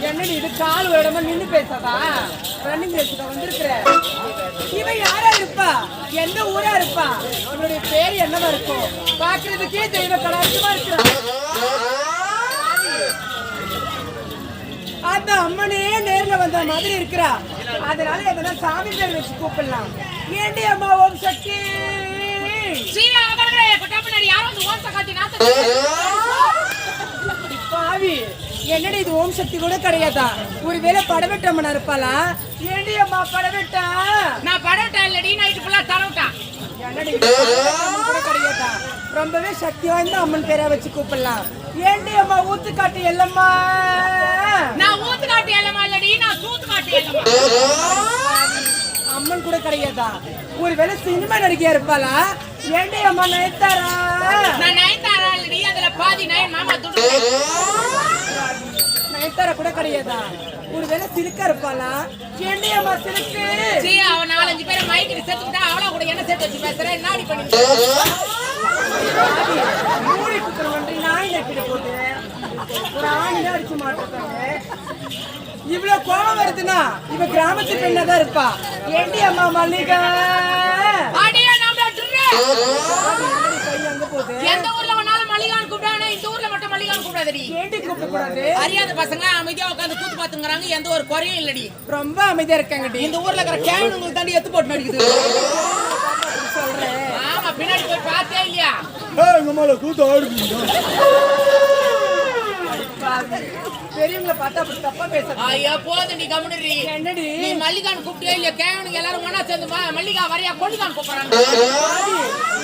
என்னடி இது கால் விடாம நின்னு பேசாதா? ரன்னிங் ரேஸ்ல வந்திருக்கிற. இவன் யாரா இருப்பா? எந்த ஊரா இருப்பா? இவனுடைய பேர் என்னவா இருக்கும்? பாக்குறதுக்கே தெய்வ கலாச்சாரமா இருக்கிறா. அந்த அம்மனே நேர்ல வந்த மாதிரி இருக்கிறா. அதனால எதனா சாமி பேர் வச்சு கூப்பிடலாம். ஏண்டி அம்மா ஓம் சக்தி பாவி, என்னடி இது ஓம் சக்தி கூட கிடையாதா? ஒருவேளை படவெட்டம்மனா இருப்பாளா? ஏண்டி அம்மா படவெட்டா? நான் படவெட்டா இல்லடி, நைட்டு ஃபுல்லா தரவட்டா. என்னடி கூட கிடையாதா? ரொம்பவே சக்தி வாய்ந்த அம்மன் பேரா வச்சு கூப்பிடலாம். ஏண்டி அம்மா ஊத்துக்காட்டு எல்லம்மா? நான் ஊத்துக்காட்டு எல்லம்மா இல்லடி, நான் தூத்துக்காட்டு எல்லம்மா. அம்மன் கூட கிடையாதா? ஒருவேளை சினிமா நடிகையா இருப்பாளா? ஏண்டி அம்மா நயன்தாரா? நான் நயன்தாரா இல்லடி, அதுல பாதி நயன் மாமா துடு. நயன்தாரா கூட கிடையாதா? ஒருவேளை சிலுக்கா இருப்பாளா? ஏண்டி அம்மா சிலுக்கு? சீ, அவன் 4-5 பேரை மைக்கிட்டு சேர்த்துக்கிட்டா அவளா கூட என்ன சேர்த்து வச்சு பேசுறேன்? என்னடி பண்ணி மூடி குத்துறவன்றி நாய் நக்கிட்டு போட்டு ஒரு ஆணிதான் அடிச்சு மாட்டாங்க. இவ்வளவு கோபம் வருதுன்னா இவ கிராமத்து பெண்ணாதான் இருப்பா. ஏண்டி அம்மா மல்லிகா? எந்த ஊர்ல வேணாலும் மல்லிகான்னு கூப்பிடானே, இந்த ஊர்ல மட்டும் மல்லிகான்னு கூப்பிடாதடி. ஏண்டி கூப்பிடக்கூடாது? அறியாத பசங்க அமைதியா உட்காந்து கூத்து பாத்துங்கிறாங்க, எந்த ஒரு குறையும் இல்லடி. ரொம்ப அமைதியா இருக்காங்கடி. இந்த ஊர்ல இருக்கிற கேவனுங்களுக்கு தாண்டி எத்து போட்டு நடிக்குது. சொல்றேன். ஆமா, பின்னாடி போய் பார்த்தே இல்லையா? பெரியவங்களை பார்த்தா அப்படி தப்பா பேசுறேன். ஐயா போது, நீ கம்முனு. என்னடி நீ மல்லிகான்னு கூப்பிட்டே இல்லையா? கேவனுக்கு எல்லாரும் ஒண்ணா சேர்ந்து மல்லிகா வரையா கொள்ளிகான்னு கூப்பிடுறாங்க.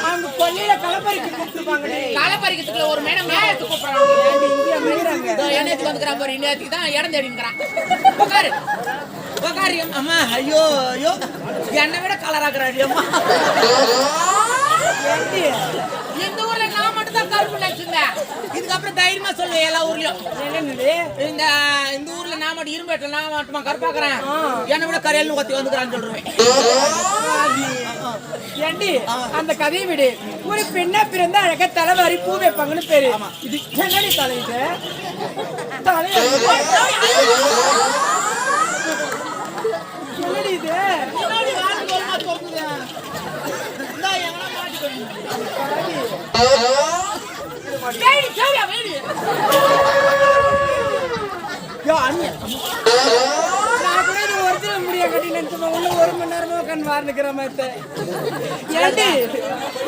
அவங்க கொல்லையில களப்பறிக்கு கூப்பிட்டுருப்பாங்க. களப்பறிக்கிறதுக்குள்ள ஒரு மேடம் மேயத்துக்கு கூப்பிடுறாங்க. இங்கே மேய்றாங்க. என்னத்துக்கு வந்துக்கிறான் பாரு, இன்னத்துக்கு தான் இடம் தேடிங்கிறான். உட்காரு உட்காரு அம்மா. ஐயோ ஐயோ, என்னை விட கலராக்குறாடி அம்மா. இந்த ஊர்ல நான் மட்டும் தான் கருப்பு நினைச்சிருந்தேன். இதுக்கப்புறம் தைரியமா சொல்லுவேன் எல்லா ஊர்லயும். இந்த ஊர்ல நான் மட்டும் இரும்பேட்டல நான் மட்டுமா கருப்பாக்குறேன், என்னை விட கரையல்னு ஒத்தி வந்துக்கிறான்னு சொல்றேன். ஏண்டி அந்த கதையை விடு. ஒரு பெண்ணா பிறந்தா அழகா தலைவாரி பூ வைப்பாங்கன்னு பேரு. இது என்னடி தலை? இது தலை என்னடி இது? ஒரிஜினல் முடிய கட்டி நினைச்சுமா உள்ள 1 மணி நேரமா உட்காந்து வார்னுக்கிற மாதிரி. ஏண்டி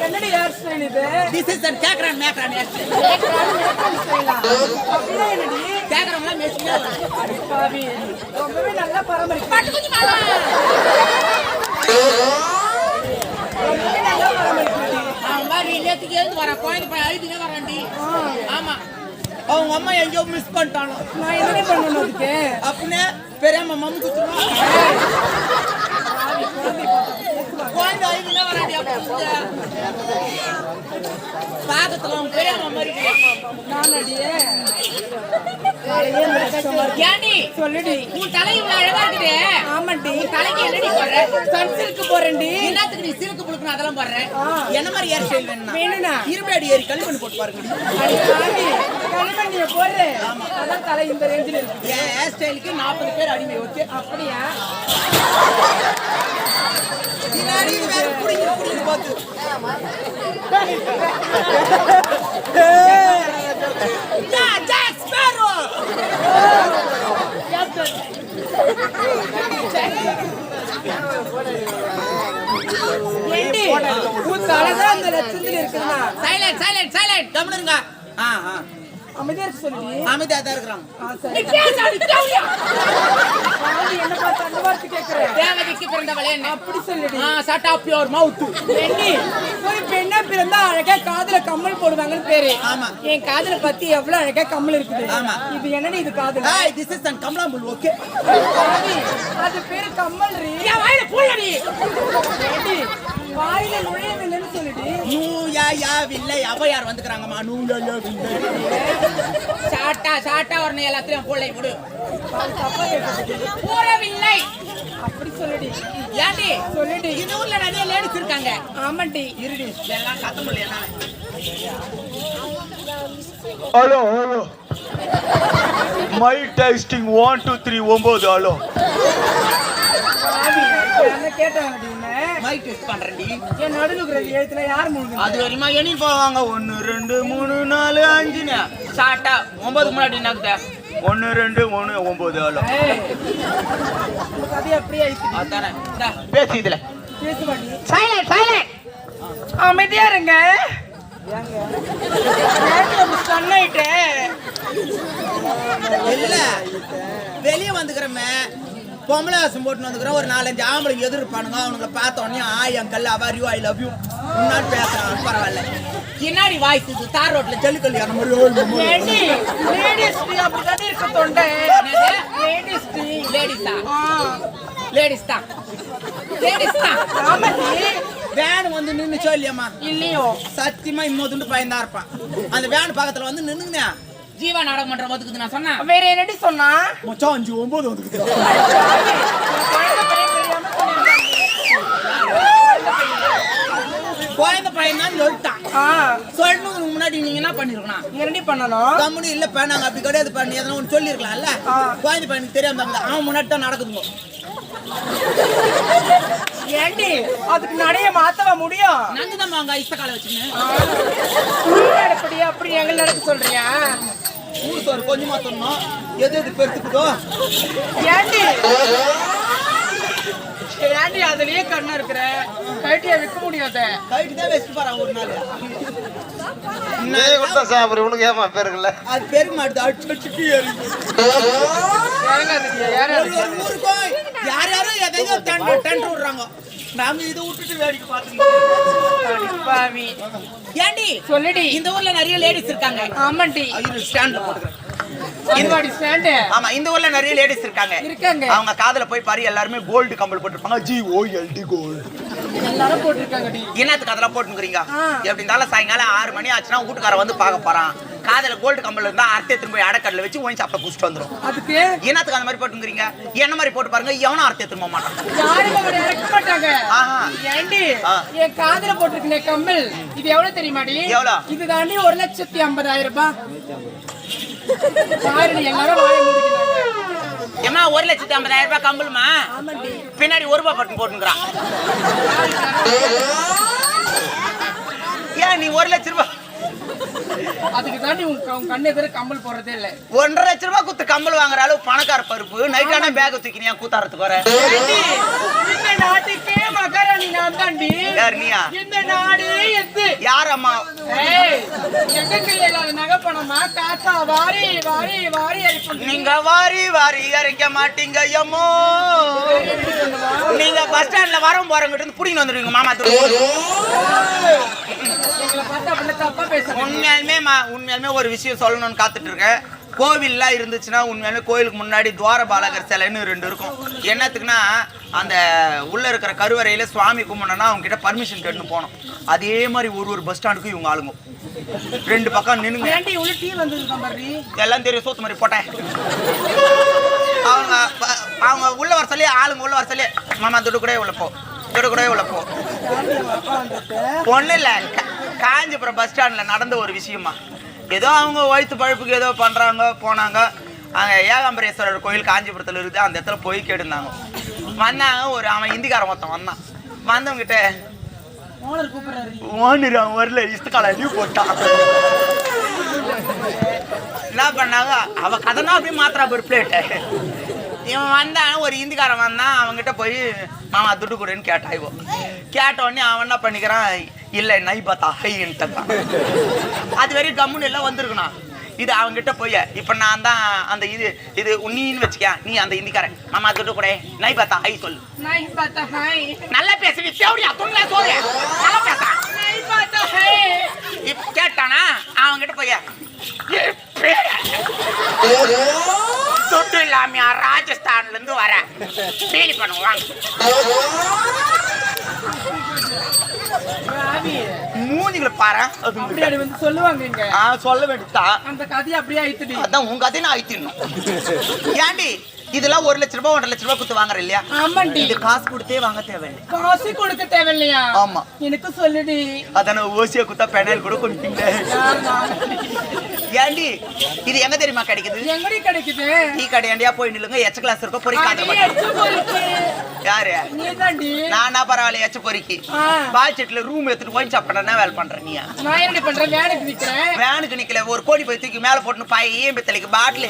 என்னடி ஹேர் ஸ்டைல் இது? திஸ் இஸ் அன் கேக்குறான் மேக்றான் ஹேர் ஸ்டைல். அப்படியே என்னடி கேக்குறவங்க மெஸ்ஸியா பாவி ரொம்பவே நல்லா பராமரிக்க. பட்டு குஞ்சி மாமா ரொம்பவே நல்லா பராமரிக்க. அவன் மாதிரி நேத்துக்கு எழுந்து வர குழந்தை போய் அழுதுங்க வரான்டி. ஆமா, அவங்க அம்மா எங்கேயோ மிஸ் பண்ணிட்டானோ. நான் என்ன பண்ணணும் அதுக்கு? அப்படின்னு பெரியம்மா மம்மி குத்துருவான். குழந்தை அழுதுங்க வரான்டி. பாக்கத்துல அவன் பெரியம்மா மாதிரி நான் அடியே ஏண்டி சொல்லுடி. உன் தலை இவ்வளவு அழகா இருக்குது. ஆமாண்டி. தலைக்கு என்னடி போடுற? சன்சில்க்கு போறேன்டி. என்னத்துக்கு நீ சிலுக்கு புழுக்குன்னு அதெல்லாம் போடுற? என்ன மாதிரி ஹேர் ஸ்டைல் வேணும்னா இரும்பேடி ஏறி களிமண் போட்டு பாருங்க. களிமண்ணிய போடுற. அதான் தலை இந்த ரேஞ்சில் இருக்கு. என் ஹேர் ஸ்டைலுக்கு 40 பேர் அடிமை. ஓகே, அப்படியா? பார்த்து தலைதான் அந்த லட்சத்தில் இருக்குன்னா சைலண்ட் சைலண்ட் சைலண்ட் கம்முனுங்க. அமைதியா இருக்கு சொல்லுடி. அமைதியா தான் இருக்கிறாங்க. என்ன பார்த்து அந்த வார்த்தை கேட்கிறேன். தேவதைக்கு பிறந்தவளே அப்படி சொல்லுடி. Shut up your mouth. ஒரு பெண்ணா பிறந்தா அழகா காதுல கம்மல் போடுவாங்கன்னு பேரு. ஆமா, என் காதுல பத்தி எவ்வளவு அழகா கம்மல் இருக்குது. ஆமா, இது என்னடி இது காதுல? திஸ் இஸ் அன் கமலாம்புல். ஓகே, அது பேரு கம்மல் ரீ. என் வாயில புள்ளடி. வாயில நுழையவில்லைன்னு சொல்லுடி. நூயா வில்லை அவையார் வந்துக்கிறாங்கம்மா. நூயா வில்லை சாட்டா சாட்டா வரணும். எல்லாத்தையும் புள்ளை விடு. பூரவில்லை அப்படி சொல்லுடி. ஏண்டி சொல்லுடி. இந்த ஊர்ல நிறைய லேடிஸ் இருக்காங்க. ஆமாண்டி. இருடி எல்லாம் கத்த முடியல. Hello hello my testing 1 2 3 9 hello என்ன கேட்டாங்க மைக் டெஸ்ட் பண்றேன்டி. என் நடுவுல எழுத்துல யார் முழுங்க அது வரையுமா எண்ணி போவாங்க 1 2 3 4 5ன்னு ஷார்ட்டா 9 முன்னாடி நாக்குதே 1 2 3 9 ஹலோ அது அப்படியே ஆயிடுச்சு. அதானே இந்தா. பேசி இதுல பேச மாட்டீங்க. சைலண்ட் அமைதியா இருங்க. சொன்னிட்டே இல்ல வெளியே வந்துக்கிறமே பொம்பளை வாசம் போட்டு வந்துக்கிறோம். ஒரு 4-5 ஆம்பளைங்க எதிர்ப்பானுங்க. அவனுங்களை பார்த்த உடனே அங்கல் அவர் யூ ஐ லவ் யூ முன்னாடி பேசுறான். பரவாயில்ல பின்னாடி வாய்ஸ் இது தார் ரோட்ல ஜல்லிக்கல்லி அந்த மாதிரி லேடிஸ் அப்படிதான் இருக்க தொண்டை. லேடிஸ் தான் வேன் வந்து நின்னுச்சோ இல்லையம்மா? இல்லையோ சத்தியமா இம்மோதுண்டு பயந்தா இருப்பான். அந்த வேன் பக்கத்துல வந்து நின்னுங்க ஜீவா நாடகம் பண்ற போதுக்குது நான் சொன்னேன். வேற என்னடி சொன்னா? மச்சான் 5 9 வந்துக்குது. குழந்தை பையன் தான் சொல்லிட்டான். சொல்லணுக்கு முன்னாடி நீங்க என்ன பண்ணிருக்கணும்? என்னடி பண்ணணும்? கம்முனு இல்லப்பா நாங்க அப்படி கிடையாது பண்ணி எதனா ஒன்று சொல்லிருக்கலாம்ல. குழந்தை பையனுக்கு தெரியாம இருந்தாங்க. அவன் முன்னாடி தான் நடக்குதுங்க. ஏண்டி அதுக்கு நடைய மாத்தவ முடியும்? நந்துதான் வாங்க இஷ்ட காலை வச்சுன்னு அப்படி எங்க நடக்க சொல்றியா? ஊர் சோறு கொஞ்சமா சொன்னோம். எது பெருத்துக்குதோ ஏண்டி அதுலயே கண்ணா இருக்கிற கைட்டியா விற்க முடியாத கைட்டு தான் வச்சுட்டு போறான் ஒரு நாள். அது பெருக மாட்டுது. அடிச்சுட்டு ஊருக்கும் யாரும் எதையோ டென்ட் விடுறாங்க. நாங்க இதை விட்டுட்டு வேடிக்கை பார்த்துருக்கோம். ஏண்டி சொல்லுடி. இந்த ஊர்ல நிறைய லேடிஸ் இருக்காங்க. ஆமாண்டி. ஸ்டாண்ட்ல போட்டுக்கிறேன். ஆமா இந்த ஊர்ல நிறைய லேடிஸ் இருக்காங்க. அவங்க காதுல போய் பாரு எல்லாருமே கோல்டு கம்பல் போட்டுருப்பாங்க. GOLD கோல்டு எல்லாரும் போட்டுருக்காங்க. என்னத்துக்கு அதெல்லாம் போட்டுக்கிறீங்க? எப்படி இருந்தாலும் சாயங்காலம் 6 மணி ஆச்சுன்னா வீட்டுக்கார வந்து பார்க்க போறான். காதல கோல்டு கம்பல் இருந்தா அர்த்தம் போய் அடக்கடல வச்சு ஓய் சாப்பிட புடிச்சிட்டு வந்துரும். அதுக்கு என்னத்துக்கு அந்த மாதிரி போட்டுக்கிறீங்க? என்ன மாதிரி போட்டு பாருங்க. எவனும் அர்த்தம் போக மாட்டான். யாரும் அவரை இறக்க மாட்டாங்க. ஏண்டி என் காதுல போட்டுருக்கேன் கம்மல் இது எவ்வளவு தெரியுமாடி? எவ்வளவு? இது தாண்டி 1,50,000 ரூபாய். பாருடி எல்லாரும் வாய மூடிக்கிறாங்க. ஏமா 1,50,000 ரூபாய் கம்பல்மா? பின்னாடி 1 ரூபாய் பட்டன் போட்டுக்கிறான். ஏன் நீ 1 லட்சம் ரூபாய் அதுக்கு தாண்டி உன் கண்ணு எதிர கம்பல் போறதே இல்ல. 1.5 லட்சம் ரூபாய் குத்து கம்பல் வாங்குற அளவு பணக்கார பருப்பு. நைட்டான பேக் தூக்கினியா கூத்தாரத்துக்கு வர? இந்த நாட்டுக்கே மகாராணி நான் தாண்டி. யார் நீயா? இந்த நாடே எது? யார் அம்மா? எங்க கையில நகை பணமா காசா வாரி வாரி வாரி அடிப்போம். நீங்க வாரி வாரி அரைக்க மாட்டீங்க அம்மோ. நீங்க பஸ் ஸ்டாண்ட்ல வரம் போறவங்கிட்ட இருந்து புடிங்க வந்துருவீங்க மாமா. எங்களை பார்த்தா அப்படி தப்பா பேசுறேன். உண்மையாலுமே ஒரு விஷயம் சொல்லணும்னு காத்துட்டு இருக்கேன். கோவில்லாம் இருந்துச்சுன்னா உண்மையாலுமே கோயிலுக்கு முன்னாடி துவாரபாலகர் சிலைன்னு 2 இருக்கும். என்னத்துக்குன்னா அந்த உள்ள இருக்கிற கருவறையில சுவாமி கும்பிடணும்னா அவங்க கிட்ட பர்மிஷன் கேட்டு போனோம். அதே மாதிரி ஒரு பஸ் ஸ்டாண்டுக்கும் இவங்க ஆளுங்க 2 பக்கம் நின்னுங்க. எல்லாம் தெரியும் சோத்து மாதிரி போட்டேன். அவங்க உள்ள வர சொல்லி ஆளுங்க உள்ள வர சொல்லி மாமா துடு கூட உள்ள போ ஒண்ணு இல்ல. காஞ்சிபுரம் பஸ் ஸ்டாண்ட்ல நடந்த ஒரு விஷயமா. ஏதோ அவங்க வயிற்று பழப்புக்கு ஏதோ பண்றாங்க போனாங்க. அங்க ஏகாம்பரேஸ்வரர் கோயில் காஞ்சிபுரத்துல இருக்குது. அந்த இடத்துல போய் கேட்டுருந்தாங்க. வந்தாங்க. அவன் இந்திக்காரன் மொத்தம் வந்தவங்க கிட்ட ஓனர் அவன் வரல இஷ்டக்கால லீவ் போட்டான். என்ன பண்ணாங்க? அவ கதனா அப்படியே மாத்திரா ஒரு பிளேட்டு. இவன் வந்தான். ஒரு இந்திக்காரன் வந்தான். அவங்ககிட்ட போய் மாமா துட்டு கொடுன்னு கேட்டா. கேட்ட உடனே அவன் என்ன பண்ணிக்கிறான்? இல்லை நை பார்த்தா ஹைன்ட்டான். அது வரையும் கம்முன்னு எல்லாம் வந்திருக்கணும். இது அவங்ககிட்ட போய் இப்ப நான் தான் அந்த இது நீன்னு வச்சுக்க. நீ அந்த இந்திக்காரன் மாமா துட்டு கூட நை பார்த்தா ஹை சொல்லு. நல்லா பேசுறீ தேவடியா துண்ணா சொல்லு. நல்லா பேசா இப்ப கேட்டானா? அவங்ககிட்ட போய் துட்டு இல்லாம ராஜஸ்தான்ல இருந்து வர ஃபீல் பண்ணுவாங்க. மூஞ்சிகளை பாரு. சொல்லுவாங்க. சொல்ல வேண்டியதா? அந்த கதையை அப்படியே ஆயிடுச்சு. அதான் உங்க கதையை நான் ஆயிட்டிடணும். ஏண்டி இதெல்லாம் 1 லட்ச ரூபாய் 1.5 லட்ச ரூபாய் கொடுத்து வாங்குற இல்லையா? ஆமாண்டி. இது காசு கொடுத்தே வாங்க தேவையில்லை. காசு கொடுக்க தேவையில்லையா? ஆமா. எனக்கு சொல்லுடி. அதான ஓசியா குத்தா பெனல் கூட கொடுப்பீங்க. ஏண்டி இது எங்க தெரியுமா கிடைக்குது? எங்கடி கிடைக்குது? டீ கடையாண்டியா போய் நில்லுங்க. எச்ச கிளாஸ் இருக்க பொறிக்காத அடி, எச்சு பொறுக்கி. யாரு? நீதாண்டி. நானா பரவாயில்ல எச்ச பொறிக்கி பால் செட்ல ரூம் எடுத்துட்டு போய் சாப்பிட்டா வேலை பண்ற நீ? நான் என்ன பண்றேன்? வேலைக்கு நிக்கிறேன். வேனுக்கு நிக்கல, ஒரு கோடி போய் தூக்கி மேல போட்டு பையன் பித்தளைக்கு பாட்டில்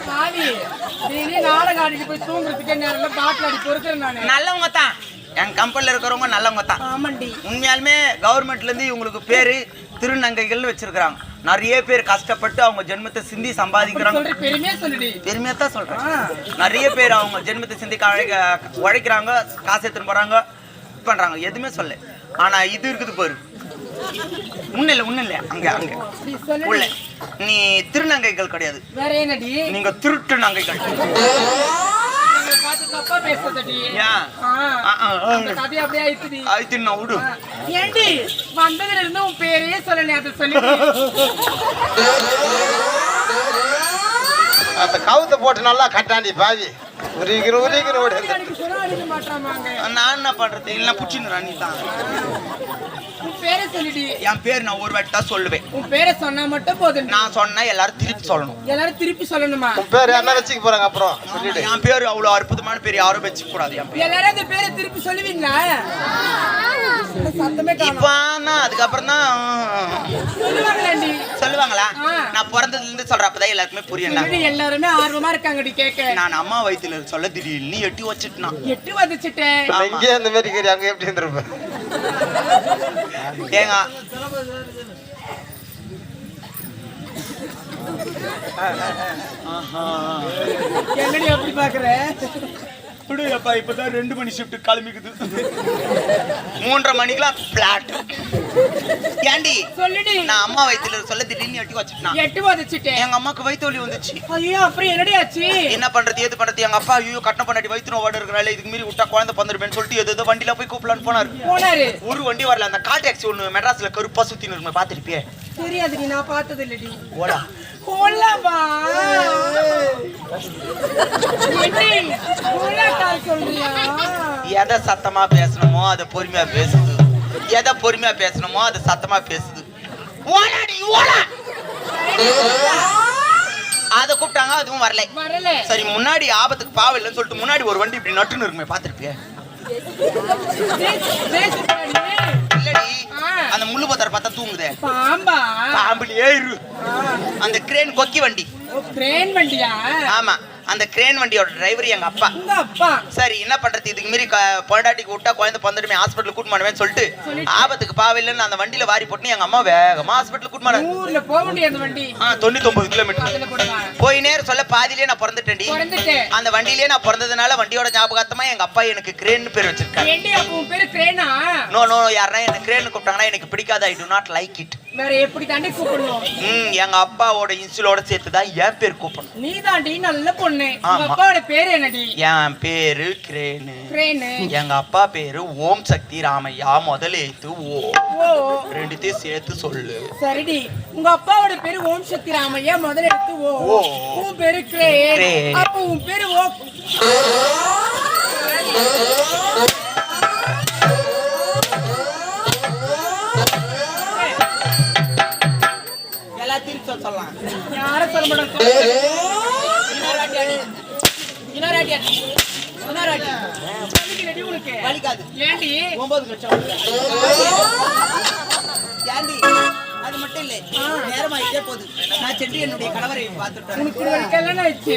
சாவி நீ நாடகம் ஆடிட்டு போய் தூங்குறதுக்கே நேரம் பாட்டில் அடி பொறுக்கிறேன் நானு. நல்லவங்க தான், என் கம்பெனில இருக்கிறவங்க நல்லவங்க தான். ஆமாண்டி. உண்மையாலுமே கவர்மெண்ட்ல இருந்து இவங்களுக்கு பேரு திருநங்கைகள்னு வச்சிருக்காங்க. நிறைய பேர் கஷ்டப்பட்டு அவங்க ஜென்மத்தை சிந்தி சம்பாதிக்கிறாங்க. சொல்ற பெருமையா சொல்லுடி. பெருமையா தான் சொல்றேன். நிறைய பேர் அவங்க ஜென்மத்தை சிந்தி உழைக்கிறாங்க, காசு எடுத்துன்னு போறாங்க, பண்றாங்க. எதுவுமே சொல்ல. ஆனா இது இருக்குது பாரு, ஒண்ணு இல்ல அங்க அங்க நீ சொல்லுடி. உள்ள நீ திருநங்கைகள் கிடையாது. வேற என்னடி? நீங்க திருட்டு நங்கைகள். உங்களை பார்த்து தப்பா பேசுறதடி. ஏன்? அந்த கதை அப்படியே ஆயிடுச்சுடி. ஆயிட்டு நான் விடு. ஏண்டி வந்ததுல இருந்து உன் பேரையே சொல்லல, அதை சொல்லி. அந்த கவுத்த போட்டு நல்லா கட்டாண்டி பாவி உரிக்கிற ஓடி அடிக்க சொன்னா அடிக்க மாட்டாமாங்க. நான் என்ன பண்றது? இல்ல புடிச்சுன்னு நீ தான். உன் பேரை சொல்லிடி. என் பேர் நான் ஒரு வாட்டி தான் சொல்லுவேன். உன் பேரை சொன்னா மட்டும் போதும். நான் சொன்னா எல்லாரும் திருப்பி சொல்லணும். எல்லாரும் திருப்பி சொல்லணுமா? உன் பேர் என்ன வச்சுக்க போறாங்க அப்புறம் சொல்லிடு. என் பேர் அவ்வளவு அற்புதமான பேர், யாரும் வச்சுக்க கூடாது. என் பேர் எல்லாரும் அந்த பேரை திருப்பி சொல்லுவீங்களா? சத்தமே இப்ப காணோம். அதுக்கப்புறம் தான் சொல்லுவாங்களாண்டி? சொல்லுவாங்களா? நான் பிறந்ததுல இருந்து சொல்ற அப்பதான் எல்லாருக்குமே புரியண்டா. சொல்லுடி, எல்லாருமே ஆர்வமா இருக்காங்கடி கேட்க. நான் அம்மா வயித்துல சொல்ல திடீர்னு எட்டி வச்சுட்டான். எட்டு வந்துச்சுட்டேன். இங்கே அந்த மாதிரி கேரி அங்க எப்படி இருந்திருப்ப? ஏங்க என்னடி அப்படி பாக்குற? அப்பா இப்பதான் 2 மணி ஷிஃப்ட் கிளம்பிக்குது. 3:30 மணிக்கெல்லாம் பிளாட். ஏண்டி சொல்லுடி. நான் அம்மா வயித்துல சொல்ல திடீர்னு எட்டி வச்சுட்டான். எட்டு வந்துச்சுட்டேன். எங்க அம்மாக்கு வயிற்று வலி வந்துச்சு. ஐயோ, அப்புறம் என்னடி ஆச்சு? என்ன பண்றது ஏது பண்றது? எங்க அப்பா ஐயோ கட்டணம் பண்ணாடி வயிற்று ஓட இருக்கிறாள், இதுக்கு மீறி விட்டா குழந்தை பந்துருப்பேன்னு சொல்லிட்டு எது வண்டியில போய் கூப்பிடலான்னு போனாரு. ஒரு வண்டி வரல. அந்த கால் டாக்ஸி ஒண்ணு மெட்ராஸ்ல கருப்பா சுத்தி நிற்கும், பாத்துருப்பியே? தெரியாதுடி, நான் பார்த்தது இல்லடி. ஓடா போலாமா? என்னடி போலாட்டால் சொல்றியா? எதை சத்தமா பேசணுமோ அதை பொறுமையா பேசுது, எதை பொறுமையா பேசணுமோ அதை சத்தமா பேசுது. ஓடாடி ஓடா. அத கூப்பிட்டாங்க, அதுவும் வரல. சரி, முன்னாடி ஆபத்துக்கு பாவம் இல்லைன்னு சொல்லிட்டு முன்னாடி ஒரு வண்டி இப்படி நட்டுன்னு இருக்குமே, பாத்துருப்பிய? இல்லடி, அந்த முள்ளு பத்தர் பார்த்தா தூங்குதே. பாம்பா? பாம்புலயே இரு. அந்த கிரேன் கொக்கி வண்டி. கிரேன் வண்டியா? ஆமா, அந்த கிரேன் வண்டியோட டிரைவர் எங்க அப்பா. உங்க அப்பா? சரி, என்ன பண்றது? இதுக்கு மீறி பொண்டாட்டிக்கு விட்டா குழந்தை பந்துடுமே, ஹாஸ்பிட்டல் கூட்டு போனவேன்னு சொல்லிட்டு ஆபத்துக்கு பாவில்லைன்னு அந்த வண்டியில வாரி போட்டு எங்க அம்மா வேகமா ஹாஸ்பிட்டல் கூட்டு போனாங்க. ஊர்ல போக முடியாது அந்த வண்டி. 99 கிலோமீட்டர் போய் நேரம் சொல்ல பாதியிலே நான் பிறந்துட்டேன்டி. அந்த வண்டியிலே நான் பிறந்ததுனால வண்டியோட ஞாபகத்தமா எங்க அப்பா எனக்கு கிரேன் பேர் வச்சிருக்காங்க. ஏண்டி அப்ப உன் பேரு கிரேனா? நோ நோ, யாரா என்ன கிரேன் கூப்பிட்டாங்கன்னா எனக்கு பிடிக்காது. ஐ டு நாட் லைக் இட். வேற எப்படி தாண்டி கூப்பிடணும்? எங்க அப்பாவோட இன்சிலோட சேர்த்து தான் என் பேர் கூப்பிடணும். நீ தாண்டி நல்ல பொண்ணு. உங்க அப்பாவோட பேரு என்னடி? என் பேரு கிரேனு. கிரேனு. எங்க அப்பா பேரு ஓம் சக்தி ராமையா. முதல்ல எழுத்து ஓ, ரெண்டுத்தையும் சேர்த்து சொல்லு. சரிடி, உங்க அப்பாவோட பேரு ஓம் சக்தி ராமையா, முதல்ல எடுத்து ஓ. உன் பேரு கிரேன். அப்ப உன் பேரு ஓ. எல்லாத்தையும் சொல்லலாம். யார சொல்ல மாட்டோம். வலிக்காது. ஏண்டி 9 லட்சம். ஏண்டி அது மட்டும் இல்ல, நேரமாயிட்டே போகுது. நான் சென்று என்னுடைய கணவரை பார்த்துட்டேன். உனக்கு கல்யாணம் ஆயிடுச்சு?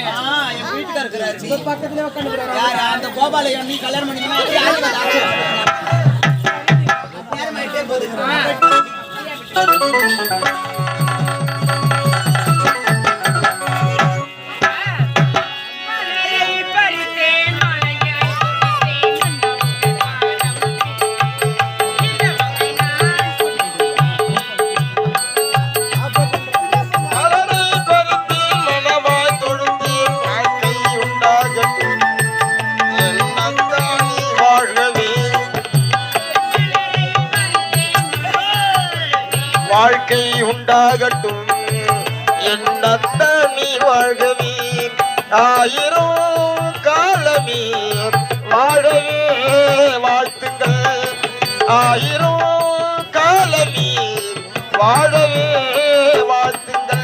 என் வீட்டுக்கார இருக்கிறாரு. பக்கத்துல உட்காந்து யார்? அந்த கோபாலயம். நீ கல்யாணம் பண்ணிக்கணும். நேரமாயிட்டே போகுது. வாழ்க்கை உண்டாகட்டும், எண்ணத்த நீ வாழ்கவே. ஆயிரம் காலமே வாழவே வாழ்த்துங்கள் ஆயிரம் காலமே வாழவே வாழ்த்துங்கள்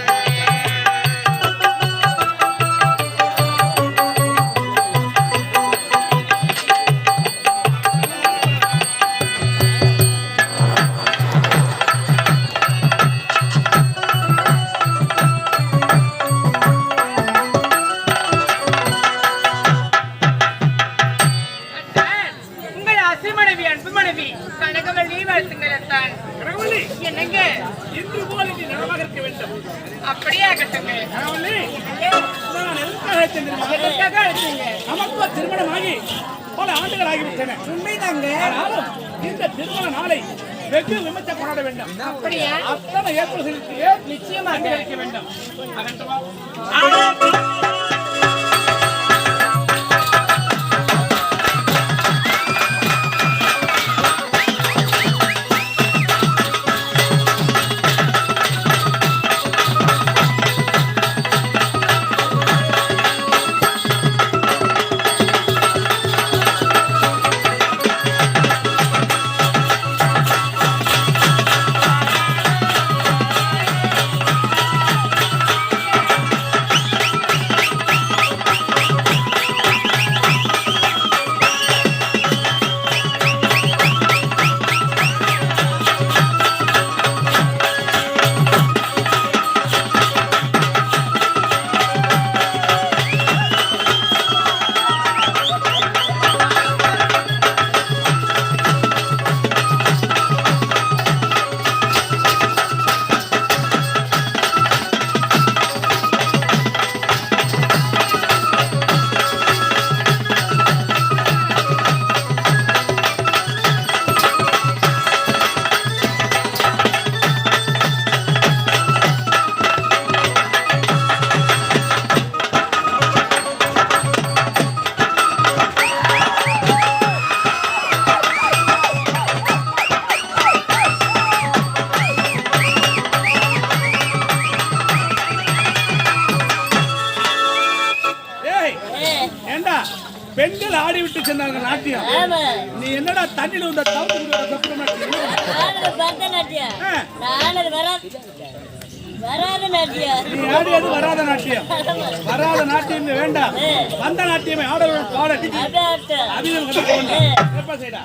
உங்கள் அசை மனைவி அன்பு மனைவி கனகவல்லி வாழ்த்துங்கள் அத்தான். என்னங்க இன்று போல் இனி நலமாக இருக்க வேண்டும். அப்படியே ஆகட்டுங்க. கனவல்லி, நான் எதற்காக அழைத்தேன்? எதற்காக அழைச்சீங்க? நமக்கு திருமணமாகி பல ஆண்டுகள் ஆகிவிட்டன. உண்மைதாங்க. ஆனாலும் இந்த திருமண நாளை வெகு விமர்சை கொண்டாட வேண்டும். அப்படியா? அத்தனை ஏற்பாடு செய்து நிச்சயமாக வைக்க வேண்டும். அகன்றவா? பெண்கள் ஆடி விட்டு சென்றாங்க நாட்டியம். நீ என்னடா தண்ணில வந்த நீ ஆடியது வராத நாட்டியம். வராத நாட்டியம் வேண்டாம். வந்த நாட்டியமே ஆடலுடன் பாடல் அதிகம் செய்யடா.